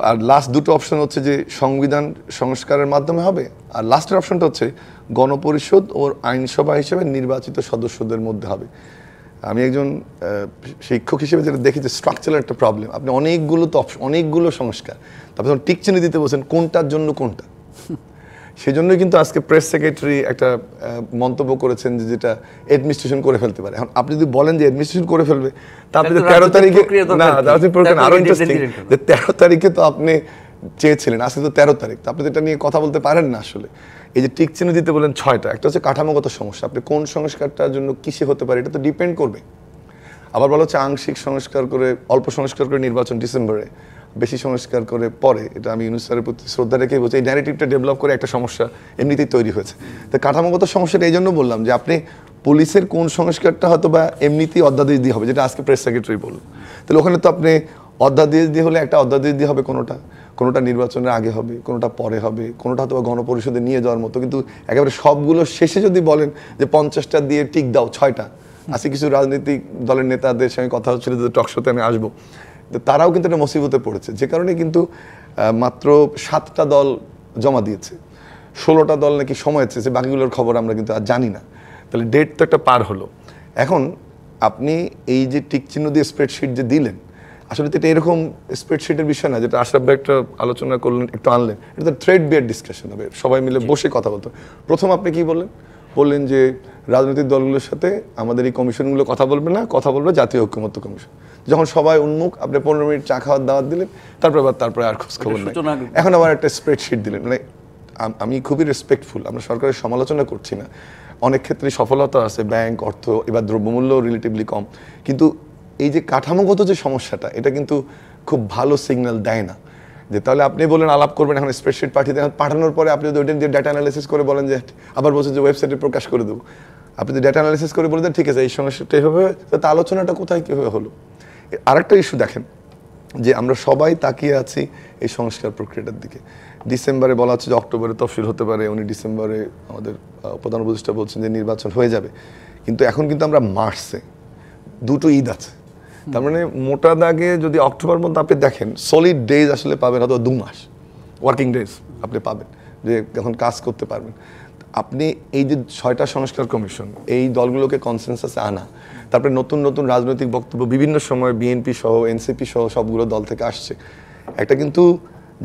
আর লাস্ট দুটো অপশন হচ্ছে যে সংবিধান সংস্কারের মাধ্যমে হবে, আর লাস্টের অপশনটা হচ্ছে গণপরিষদ ও আইনসভা হিসেবে নির্বাচিত সদস্যদের মধ্যে হবে। আমি একজন শিক্ষক হিসেবে যেটা দেখি যে স্ট্রাকচারাল একটা প্রবলেম, আপনি অনেকগুলো তো অনেকগুলো সংস্কার, তারপর যখন টিক চিহ্ন দিতে বলছেন কোনটার জন্য কোনটা, সেজন্যই কিন্তু আজকে প্রেস সেক্রেটারি একটা মন্তব্য করেছেন যে যেটা অ্যাডমিনিস্ট্রেশন করে ফেলতে পারে। এখন আপনি যদি বলেন যে অ্যাডমিনিস্ট্রেশন করে ফেলবে, তা আপনি 13 তারিখে না, আরো ইন্টারেস্টিং যে 13 তারিখে তো আপনি চেয়েছিলেন, আজকে তো 13 তারিখ, তো আপনি এটা নিয়ে কথা বলতে পারেন না আসলে। এই যে টিক চিহ্ন দিতে বলেন 6টা, একটা হচ্ছে কাঠামোগত সমস্যা, আপনি কোন সংস্কারটার জন্য কিসে হতে পারে এটা তো ডিপেন্ড করবে। আবার বলা হচ্ছে আংশিক সংস্কার করে, অল্প সংস্কার করে নির্বাচন ডিসেম্বরে, বেশি সংস্কার করে পরে। এটা আমি ইউনূস স্যারের প্রতি শ্রদ্ধা রেখেই বলছি, এই ন্যারেটিভটা ডেভেলপ করে একটা সমস্যা এমনিতেই তৈরি হয়েছে। তো কাঠামোগত সমস্যাটা এই জন্য বললাম যে আপনি পুলিশের কোন সংস্কারটা হয়তো বা এমনিতেই অধ্যাদেশ দিয়ে হবে, যেটা আজকে প্রেস সেক্রেটারি বলল, তাহলে ওখানে তো আপনি অধ্যাদেশ দিয়ে হলে একটা অধ্যাদেশ দিয়ে হবে, কোনোটা নির্বাচনের আগে হবে, কোনোটা পরে হবে, কোনোটা হয়তো গণপরিষদে নিয়ে যাওয়ার মতো। কিন্তু একেবারে সবগুলো শেষে যদি বলেন যে 50টা দিয়ে টিক দাও 6টা, আজকে কিছু রাজনৈতিক দলের নেতাদের সঙ্গে কথা হচ্ছিল যে টক শোতে আমি আসবো, তারাও কিন্তু একটা মুসিবতে পড়েছে, যে কারণে কিন্তু মাত্র 7টা দল জমা দিয়েছে, 16টা দল নাকি সময় চেয়েছে, বাকিগুলোর খবর আমরা কিন্তু আর জানি না। তাহলে ডেট তো একটা পার হলো। এখন আপনি এই যে টিক চিহ্ন দিয়ে স্প্রেডশিট যে দিলেন, আসলে তো এটা এরকম স্প্রেডশিটের বিষয় না যেটা আশরাফ ভাই একটা আলোচনা করলেন, একটু আনলেন, এটা তো থ্রেড বিয়ার ডিসকাশন হবে, সবাই মিলে বসে কথা বলতো। প্রথম আপনি কি বললেন যে রাজনৈতিক দলগুলোর সাথে আমাদের এই কমিশনগুলো কথা বলবে না, কথা বলবে জাতীয় ঐক্যমত্য কমিশন। যখন সবাই উন্মুখ, আপনি 15 মিনিট চা খাওয়ার দাওয়াত দিলেন, তারপরে আর খোঁজ খবর নেই। এখন আবার একটা স্প্রেডশিট দিলেন। মানে আমি খুবই রেসপেক্টফুল, আমরা সরকারের সমালোচনা করছি না, অনেক ক্ষেত্রে সফলতা আছে, ব্যাংক, অর্থ, এবার দ্রব্যমূল্য রিলেটিভলি কম, কিন্তু এই যে কাঠামোগত যে সমস্যাটা, এটা কিন্তু খুব ভালো সিগন্যাল দেয় না যে তাহলে আপনি বলেন আলাপ করবেন এখন স্প্রেডশিট পাঠিয়ে দেন, পাঠানোর পরে আপনি যদি ওইটা দিয়ে ডাটা অ্যানালাইসিস করে বলেন যে আবার বলছেন যে ওয়েবসাইটে প্রকাশ করে দেবো, আপনি যদি ডাটা অ্যানালাইসিস করে বলে দেন ঠিক আছে এই সমস্যাটা এইভাবে, তো আলোচনাটা কোথায় কীভাবে হলো? আরেকটা ইস্যু দেখেন যে আমরা সবাই তাকিয়ে আছি এই সংস্কার প্রক্রিয়াটার দিকে। ডিসেম্বরে বলা হচ্ছে যে অক্টোবরে তফসিল হতে পারে, উনি ডিসেম্বরে আমাদের প্রধান উপদেষ্টা বলছেন যে নির্বাচন হয়ে যাবে, কিন্তু এখন কিন্তু আমরা মার্চে, দুটো ঈদ আছে, তার মানে মোটা দাগে যদি অক্টোবর মধ্যে আপনি দেখেন সলিড ডেজ আসলে পাবেন হয়তো 2 মাস ওয়ার্কিং ডেজ আপনি পাবেন যে এখন কাজ করতে পারবেন। আপনি এই যে 6টা সংস্কার কমিশন, এই দলগুলোকে কনসেনসাসে আনা, তারপরে নতুন নতুন রাজনৈতিক বক্তব্য বিভিন্ন সময় বিএনপি সহ এনসিপি সহ সবগুলো দল থেকে আসছে, একটা কিন্তু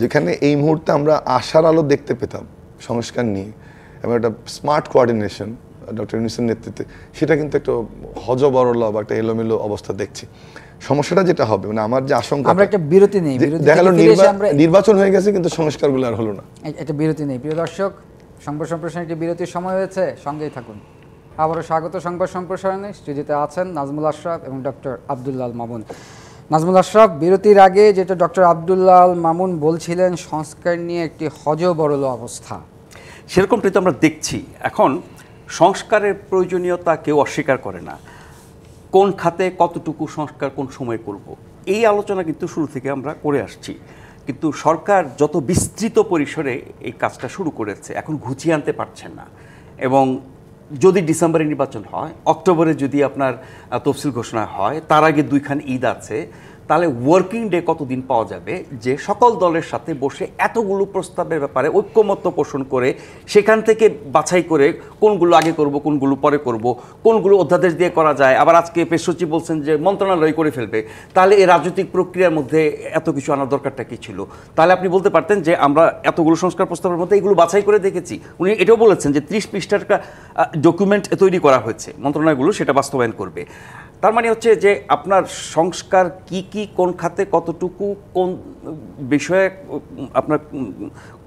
যেখানে এই মুহূর্তে আমরা আশার আলো দেখতে পেতাম সংস্কার নিয়ে এবং একটা স্মার্ট কোঅর্ডিনেশন ডক্টর ইউনূসের নেতৃত্বে, সেটা কিন্তু একটা হজবরল বা একটা এলোমেলো অবস্থা দেখছি। সমস্যাটা যেটা হবে মানে আমার যে আশঙ্কা,
আমরা একটা বিরতি নেই,
দেখা গেল নির্বাচন হয়ে গেছে কিন্তু সংস্কারগুলো আর হলো না,
একটা বিরতি নেই। প্রিয় দর্শক, সংবাদ সম্প্রসারণে একটি বিরতির সময় হয়েছে, সঙ্গেই থাকুন। আবারও স্বাগত সংবাদ সম্প্রসারণে। স্টুডিওতে আছেন নাজমুল আশরাফ এবং ডক্টর আব্দুল্লাহ আল মামুন। নাজমুল আশরাফ, বিরতির আগে যেটা ডক্টর আব্দুল্লাহ আল মামুন বলছিলেন সংস্কার নিয়ে একটি হজবরল অবস্থা,
সেরকমটাই তো আমরা দেখছি। এখন সংস্কারের প্রয়োজনীয়তা কেউ অস্বীকার করে না, কোন খাতে কতটুকু সংস্কার কোন সময় করব, এই আলোচনা কিন্তু শুরু থেকে আমরা করে আসছি। কিন্তু সরকার যত বিস্তৃত পরিসরে এই কাজটা শুরু করেছে এখন ঘুচিয়ে আনতে পারছেন না। এবং যদি ডিসেম্বরে নির্বাচন হয়, অক্টোবরে যদি আপনার তফসিল ঘোষণা হয়, তার আগে 2খান ঈদ আছে, তাহলে ওয়ার্কিং ডে কতদিন পাওয়া যাবে যে সকল দলের সাথে বসে এতগুলো প্রস্তাবের ব্যাপারে ঐক্যমত্য পোষণ করে সেখান থেকে বাছাই করে কোনগুলো আগে করব, কোনগুলো পরে করব, কোনগুলো অধ্যাদেশ দিয়ে করা যায়। আবার আজকে প্রেস সচিব বলছেন যে মন্ত্রণালয় করে ফেলবে, তাহলে এই রাজনৈতিক প্রক্রিয়ার মধ্যে এত কিছু আনার দরকারটা কী ছিল? তাহলে আপনি বলতে পারতেন যে আমরা এতগুলো সংস্কার প্রস্তাবের মধ্যে এগুলো বাছাই করে দেখেছি। উনি এটাও বলেছেন যে 30 পৃষ্ঠার একটা ডকুমেন্ট তৈরি করা হয়েছে, মন্ত্রণালয়গুলো সেটা বাস্তবায়ন করবে। তার মানে হচ্ছে যে আপনার সংস্কার কি কি, কোন খাতে কতটুকু, কোন বিষয়ে আপনার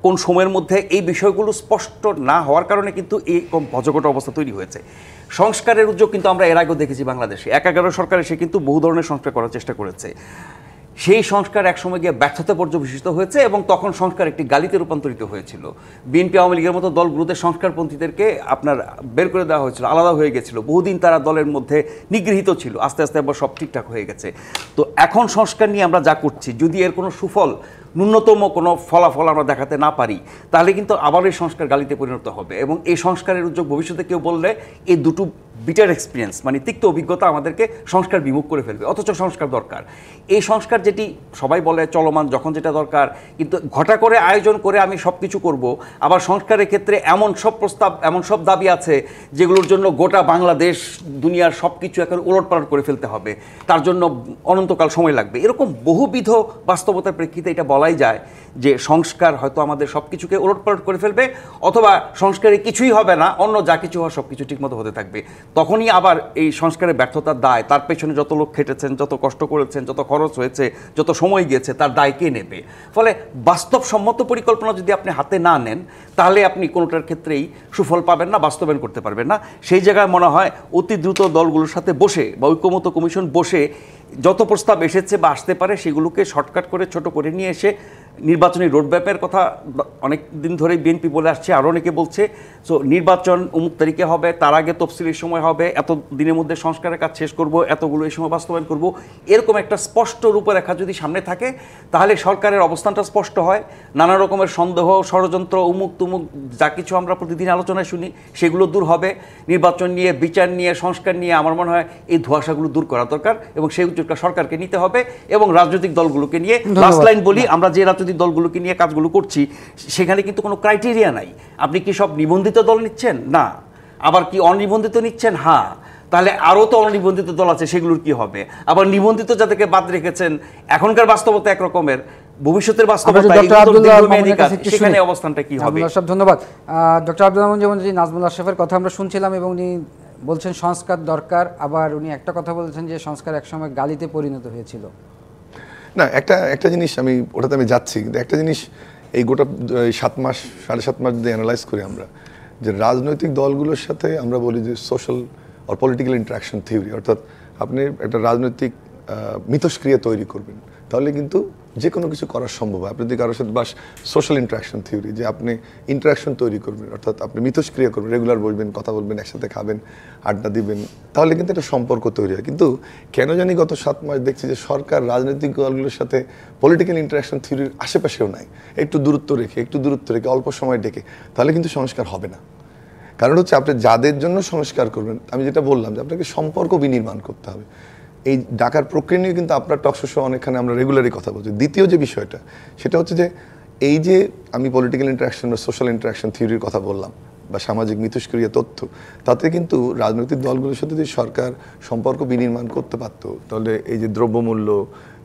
কোন সময়ের মধ্যে, এই বিষয়গুলো স্পষ্ট না হওয়ার কারণে কিন্তু এই ভজঘট অবস্থা তৈরি হয়েছে। সংস্কারের উদ্যোগ কিন্তু আমরা এর আগেও দেখেছি বাংলাদেশে। 11 সরকার এসে কিন্তু বহু ধরনের সংস্কার করার চেষ্টা করেছে, সেই সংস্কার একসময় গিয়ে ব্যর্থতা পর্যবেসিত হয়েছে এবং তখন সংস্কার একটি গালিতে রূপান্তরিত হয়েছিল। বিএনপি আওয়ামী লীগের মতো দলগুলোতে সংস্কারপন্থীদেরকে আপনার বের করে দেওয়া হয়েছিল, আলাদা হয়ে গেছিল, বহুদিন তারা দলের মধ্যে নিগৃহীত ছিল, আস্তে আস্তে আবার সব ঠিকঠাক হয়ে গেছে। তো এখন সংস্কার নিয়ে আমরা যা করছি, যদি এর কোনো সুফল, ন্যূনতম কোনো ফলাফল আমরা দেখাতে না পারি, তাহলে কিন্তু আবার এই সংস্কার গালিতে পরিণত হবে। এবং এই সংস্কারের উদ্যোগ ভবিষ্যতে কেউ বললে এই দুটো বিটার এক্সপিরিয়েন্স মানে তিক্ত অভিজ্ঞতা আমাদেরকে সংস্কার বিমুখ করে ফেলবে। অথচ সংস্কার দরকার। এই সংস্কার যেটি সবাই বলে চলমান, যখন যেটা দরকার, কিন্তু ঘটা করে আয়োজন করে আমি সব কিছু করব, আবার সংস্কারের ক্ষেত্রে এমন সব প্রস্তাব, এমন সব দাবি আছে যেগুলোর জন্য গোটা বাংলাদেশ, দুনিয়ার সব কিছু এখন উলটপালট করে ফেলতে হবে, তার জন্য অনন্তকাল সময় লাগবে। এরকম বহুবিধ বাস্তবতার প্রেক্ষিতে এটা বলাই যায় যে সংস্কার হয়তো আমাদের সব কিছুকে উলটপালট করে ফেলবে, অথবা সংস্কারে কিছুই হবে না, অন্য যা কিছু হওয়ার সব কিছু ঠিকমতো হতে থাকবে। তখনই আবার এই সংস্কারের ব্যর্থতার দায়, তার পেছনে যত লোক খেটেছেন, যত কষ্ট করেছেন, যত খরচ হয়েছে, যত সময় গিয়েছে, তার দায় কে নেবে? ফলে বাস্তবসম্মত পরিকল্পনা যদি আপনি হাতে না নেন, তাহলে আপনি কোনোটার ক্ষেত্রেই সুফল পাবেন না, বাস্তবায়ন করতে পারবেন না। সেই জায়গায় মনে হয় অতি দ্রুত দলগুলোর সাথে বসে বা ঐক্যমত্য কমিশন বসে যত প্রস্তাব এসেছে বা আসতে পারে সেগুলোকে শর্টকাট করে ছোট করে নিয়ে এসে নির্বাচনী রোডম্যাপের কথা অনেক দিন ধরেই বিএনপি বলে আসছে, আরও অনেকে বলছে। সো নির্বাচন অমুক তারিখে হবে, তার আগে তফসিলের সময় হবে, এত দিনের মধ্যে সংস্কারের কাজ শেষ করব, এতগুলো এই সময় বাস্তবায়ন করব, এরকম একটা স্পষ্ট রূপরেখা যদি সামনে থাকে, তাহলে সরকারের অবস্থানটা স্পষ্ট হয়। নানা রকমের সন্দেহ, ষড়যন্ত্র, উমুক তুমুক যা কিছু আমরা প্রতিদিন আলোচনায় শুনি, সেগুলো দূর হবে। নির্বাচন নিয়ে, বিচার নিয়ে, সংস্কার নিয়ে আমার মনে হয় এই ধোঁয়াশাগুলো দূর করা দরকার এবং সেই উদ্যোগটা সরকারকে নিতে হবে এবং রাজনৈতিক দলগুলোকে নিয়ে। লাস্ট লাইন বলি, আমরা যে রাজনৈতিক দলগুলোকে নিয়ে কাজগুলো করছি সেখানে কিন্তু কোনো ক্রাইটেরিয়া নাই। আপনি কি সব নিবন্ধিত দল নিচ্ছেন? না। আবার কি অনিবন্ধিত নিচ্ছেন? হ্যাঁ। তাহলে আরও তো অনিবন্ধিত দল আছে, সেগুলোর কি হবে? আবার নিবন্ধিত যাদেরকে বাদ রেখেছেন, এখনকার বাস্তবতা একরকমের, ভবিষ্যতের বাস্তবতা সেখানে অবস্থানটা কি হবে?
ধন্যবাদ ডক্টর আব্দুল মামুন। যেমন নাজমুল আশরাফের কথা আমরা শুনছিলাম এবং উনি বলছেন সংস্কার দরকার, আবার উনি একটা কথা বলেছেন যে সংস্কার একসময় গালিতে পরিণত হয়েছিল।
না, একটা জিনিস ওটাতে আমি যাচ্ছি, কিন্তু একটা জিনিস এই গোটা 7 মাস 7.5 মাস যদি অ্যানালাইজ করি আমরা, যে রাজনৈতিক দলগুলোর সাথে আমরা বলি যে সোশ্যাল আর পলিটিক্যাল ইন্টারাকশন থিওরি, অর্থাৎ আপনি একটা রাজনৈতিক মিথস্ক্রিয়া তৈরি করবেন, তাহলে কিন্তু যে কোনো কিছু করা সম্ভব হয়। আপনি যদি কারোর সাথে বাস সোশ্যাল ইন্টারাকশন থিওরি, যে আপনি ইন্টারাকশন তৈরি করবেন, অর্থাৎ আপনি মিথস্ক্রিয়া করবেন, রেগুলার বসবেন, কথা বলবেন, একসাথে খাবেন, আড্ডা দিবেন, তাহলে কিন্তু একটা সম্পর্ক তৈরি হয়। কিন্তু কেন জানি গত 7 মাস দেখছি যে সরকার রাজনৈতিক দলগুলোর সাথে পলিটিক্যাল ইন্টারাকশন থিওরির আশেপাশেও নাই। একটু দূরত্ব রেখে অল্প সময় ডেকে, তাহলে কিন্তু সংস্কার হবে না। কারণ হচ্ছে আপনি যাদের জন্য সংস্কার করবেন, আমি যেটা বললাম যে আপনাকে সম্পর্ক বিনির্মাণ করতে হবে। এই ডাকার প্রক্রিয়া নিয়ে কিন্তু আপনার টকশো শো অনেকখানে আমরা রেগুলারই কথা বলছি। দ্বিতীয় যে বিষয়টা, সেটা হচ্ছে যে এই যে আমি পলিটিক্যাল ইন্টারাকশন বা সোশ্যাল ইন্টারাকশন থিওরির কথা বললাম, বা সামাজিক মিথস্ক্রিয়া তথ্য, তাতে কিন্তু রাজনৈতিক দলগুলোর সাথে যদি সরকার সম্পর্ক বিনির্মাণ করতে পারতো, তাহলে এই যে দ্রব্যমূল্য,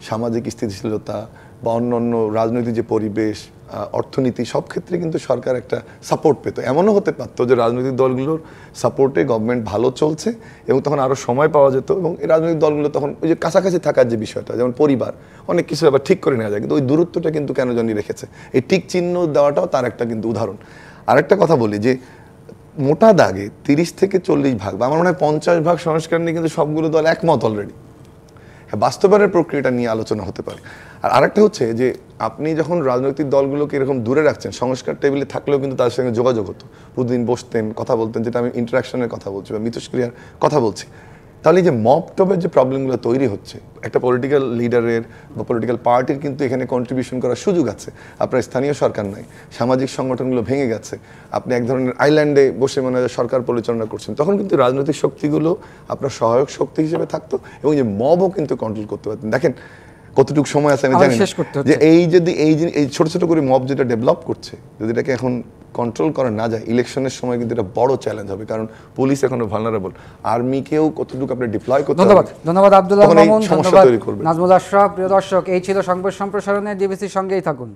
সামাজিক স্থিতিশীলতা বা অন্যান্য রাজনৈতিক যে পরিবেশ, অর্থনীতি, সব ক্ষেত্রে কিন্তু সরকার একটা সাপোর্ট পেত। এমনও হতে পারতো যে রাজনৈতিক দলগুলোর সাপোর্টে গভর্নমেন্ট ভালো চলছে এবং তখন আরও সময় পাওয়া যেত, এবং এই রাজনৈতিক দলগুলো তখন ওই যে কাছাকাছি থাকার যে বিষয়টা, যেমন পরিবার, অনেক কিছু আবার ঠিক করে নেওয়া যায়, কিন্তু ওই দূরত্বটা কিন্তু কেন জানি রেখেছে। এই টিক চিহ্ন দেওয়াটাও তার একটা কিন্তু উদাহরণ। আরেকটা কথা বলি যে মোটা দাগে 30 থেকে 40 ভাগ বা আমার মনে হয় 50 ভাগ সংস্কার নিয়ে কিন্তু সবগুলো দল একমত অলরেডি। হ্যাঁ, বাস্তবায়নের প্রক্রিয়াটা নিয়ে আলোচনা হতে পারে। আর আরেকটা হচ্ছে যে আপনি যখন রাজনৈতিক দলগুলোকে এরকম দূরে রাখছেন, সংস্কার টেবিলে থাকলেও কিন্তু তাদের সঙ্গে যোগাযোগ হতো, প্রতিদিন বসতেন, কথা বলতেন, যেটা আমি ইন্টারাকশনের কথা বলছি বা মিথস্ক্রিয়ার কথা বলছি। তাহলে যে মব টবের যে প্রবলেমগুলো তৈরি হচ্ছে, একটা পলিটিক্যাল লিডারের বা পলিটিক্যাল পার্টির কিন্তু এখানে কন্ট্রিবিউশন করার সুযোগ আছে। আপনার স্থানীয় সরকার নাই, সামাজিক সংগঠনগুলো ভেঙে গেছে, আপনি এক ধরনের আইল্যান্ডে বসে মনে হয় সরকার পরিচালনা করছেন, তখন কিন্তু রাজনৈতিক শক্তিগুলো আপনার সহায়ক শক্তি হিসেবে থাকতো এবং যে মবও কিন্তু কন্ট্রোল করতে পারতেন। দেখেন কতটুকু সময় আছে আমি জানি না, যে এই ছোট ছোট করে মব যেটা ডেভেলপ করছে, যদি এটাকে এখন কন্ট্রোল করা না যায়, ইলেকশনের সময় কিন্তু এটা বড় চ্যালেঞ্জ হবে, কারণ পুলিশ এখনো ভালনারেবল। আর্মিকেও কতটুকু আপনি ডিপ্লয় করতে হবে।
ধন্যবাদ আব্দুল্লাহ মামুন,
সমস্যা তৈরি করবে।
নাজমুল আশরাফ। প্রিয় দর্শক, এই ছিল সংবাদ সম্প্রসারণে। ডিবিসির সঙ্গেই থাকুন।